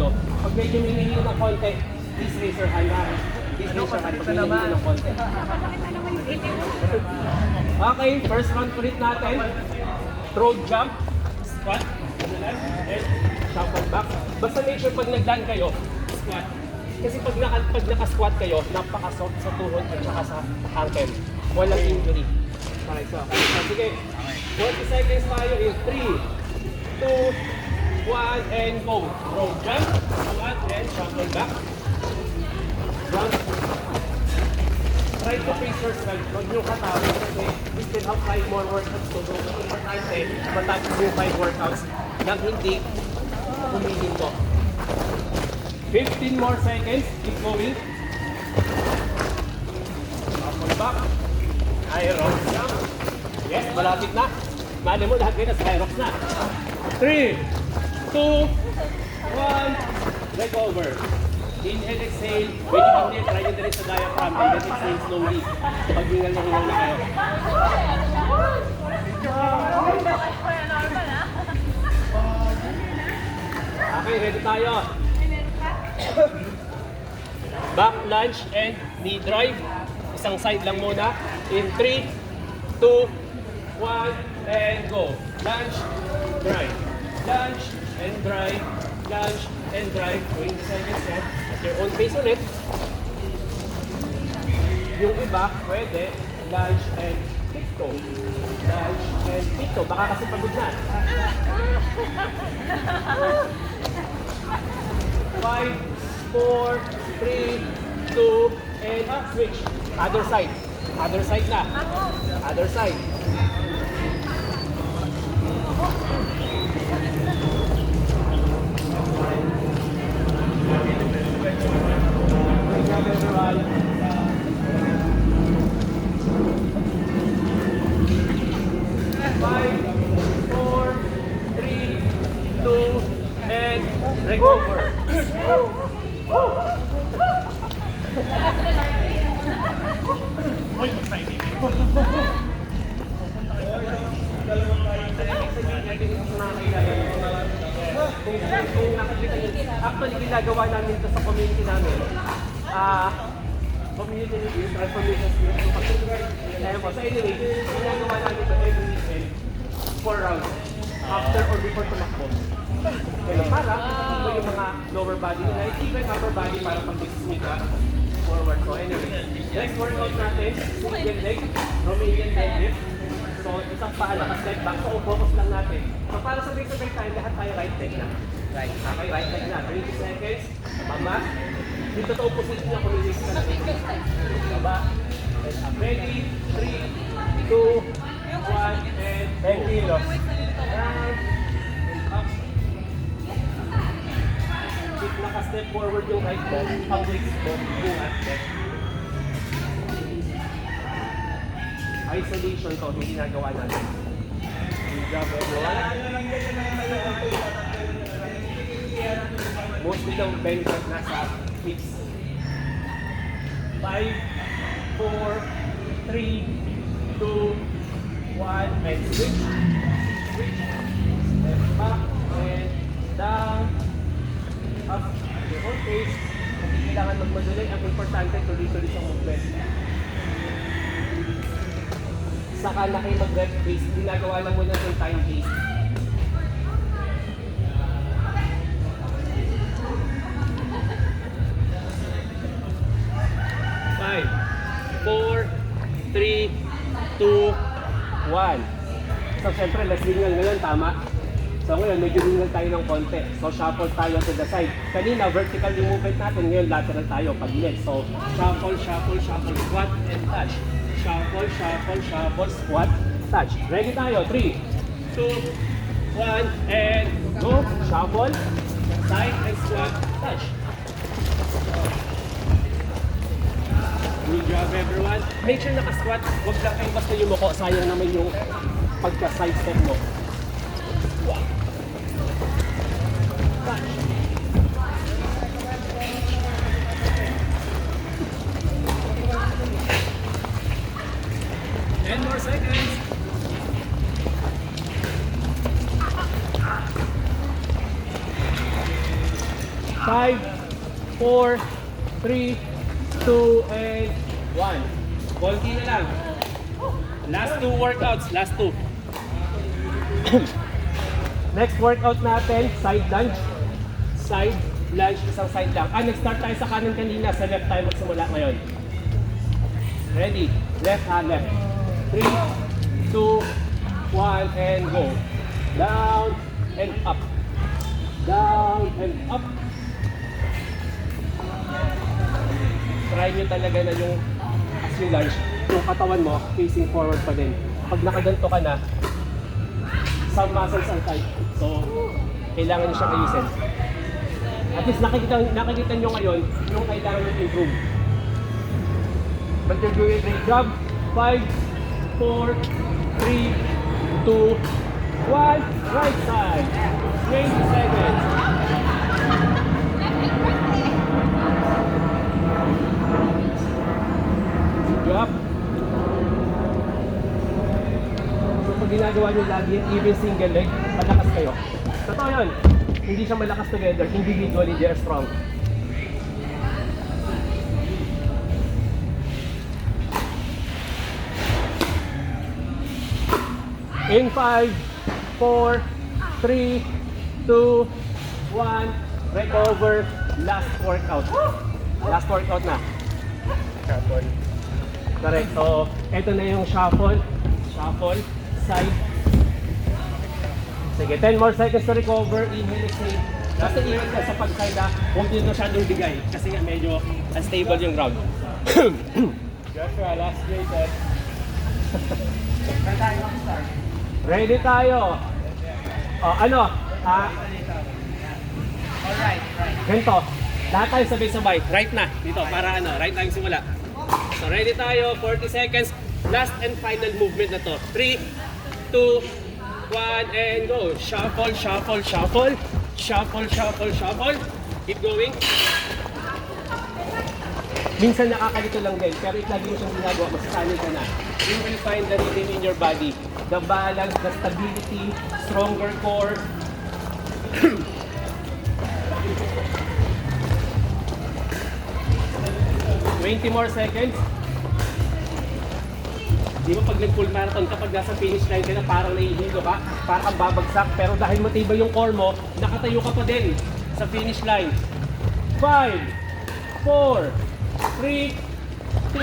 dito. Pag medyo minihilo ng konti, please raise your hand. Please raise your hand pag minihilo ng konti. Okay, first round ulit natin. Throw jump, squat, and shuffle back. Basta make sure pag nagdan kayo, squat. Kasi pag naka-squat kayo, napaka-soft sa tuhod at saka sa ankle. Walang injury. Alright, so sige. 40 seconds tayo in 3, 2, 1, and go. Throw jump, squat, and shuffle back. Jump. Try to pace yourself. Huwag nyo katawin kasi we still have 5 more workouts to do. Importante, matapos yung 5 workouts nang hindi humihinto. 15 more seconds. Keep going. Shuffle back. Aerox jump. Yes, malapit na. Mali mo lahat kayo na sa aerox na. 3, 2, 1. Leg over. Inhale, exhale. When you inhale, try nyo din sa diaphragm. Then exhale slowly. Pag hingal na hingal na kayo. Okay, ready tayo. Back lunge and knee drive. Isang side lang muna. In 3, 2, 1, and go. Lunge, drive. Lunge, and drive. Lunge, and drive. 20 seconds yan. At your own pace ulit. Yung iba, pwede. Lunge and tiptoe. Lunge and tiptoe. Baka kasi pagod na. 5, 4, 3, 2, and switch. Other side. Other side na. Other side. Five, four, three, two, and leg over. Kung nakikita nyo, actually ginagawa namin ito sa community namin. Community review, transformation skills. Kaya po, so anyway, ginagawa namin ito every weekend, 4 rounds, after or before tumakbo. Kaya para, ito yung mga lower body nila, even upper body para pag-dismiss forward. So anyway, next workout natin, single leg, Romanian deadlift. So isang paa na step back, so focus lang natin. So para sabay-sabay tayo, lahat tayo right leg na. Right. Okay, right leg na. 20 seconds, baba. Dito sa opposite niya, kumilis ka na. Baba. And up. Ready? 3, 2, 1, and 10 kilos. Down. And up. Keep naka-step forward yung right mo. Pag-legs mo, buhat. Isolation to, hindi ginagawa natin. Good job, everyone. Mostly daw benefit nasa hips. 5, 4, 3, 2, 1, and switch. Switch. Step back and down. Up. Your own pace. Hindi kailangan magmadali. Ang importante, tuloy-tuloy sa movement. Saka na kayo mag-rep pace, ginagawa lang muna yung time pace. Five, 4, 3, 2, 1. So syempre, last lingal ngayon, tama? So ngayon, medyo lingal tayo ng konti. So shuffle tayo to the side. Kanina, vertical yung movement natin. Ngayon, lateral tayo, pag-leg. So shuffle, shuffle, shuffle, squat, and touch. Shuffle, shuffle, shuffle, squat, touch. Ready tayo. 3, 2, 1, and go. Shuffle, side, and squat, touch. Good job, everyone. Make sure naka-squat. Huwag lang kayo basta yumuko. Sayang naman yung pagka-side step mo. Touch. 10 more seconds. 5, 4, 3, 2, and 1. Konti na lang. Last 2 workouts, last 2. Next workout natin, side lunge. Side lunge, isang side lang. Nag-start tayo sa kanan kanina, sa left tayo magsimula ngayon. Ready? Left hand, left. 3, 2, 1, and go. Down and up. Down and up. Try nyo talaga na yung as you lunge, yung katawan mo facing forward pa din. Pag nakaganto ka na, some muscles are tight. So, kailangan nyo siyang ayusin. At least nakikita nyo ngayon yung kailangan nyo improve. But you're doing a great job. 5, 4, 3, 2, 1. Right side. 20 seconds. Good job. So pag ginagawa nyo lagi yung even single leg, malakas kayo. Totoo yun. Hindi siya malakas together. Individually, they're strong. In 5, 4, 3, 2, 1, recover, last workout. Last workout na. Shuffle. Correct. So, ito na yung shuffle. Shuffle, side. Sige, 10 more seconds to recover. Inhale, exhale. Basta inhale ka sa pag-side ha. Huwag din masyadong bigay kasi nga medyo unstable yung ground. Joshua, last day set. Ready tayo. Alright, right. Ganito. Lahat tayo sabay-sabay. Right na. Dito, para right na yung simula. So ready tayo. 40 seconds. Last and final movement na to. 3, 2, 1, and go. Shuffle, shuffle, shuffle. Shuffle, shuffle, shuffle. Keep going. Minsan nakakalito lang din, pero lagi mo siyang ginagawa, masasanay ka na. You will find the rhythm in your body. The balance, the stability, stronger core. 20 more seconds. Di ba pag nag-full marathon, kapag nasa finish line ka na, parang nahihilo ka, parang kang babagsak, pero dahil matibay yung core mo, nakatayo ka pa din sa finish line. 5, 4, 3, 2,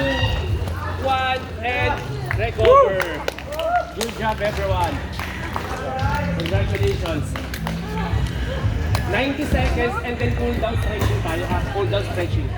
1, and recover. Good job, everyone. Congratulations. 90 seconds and then cool down stretching tayo ha. Cool down stretching.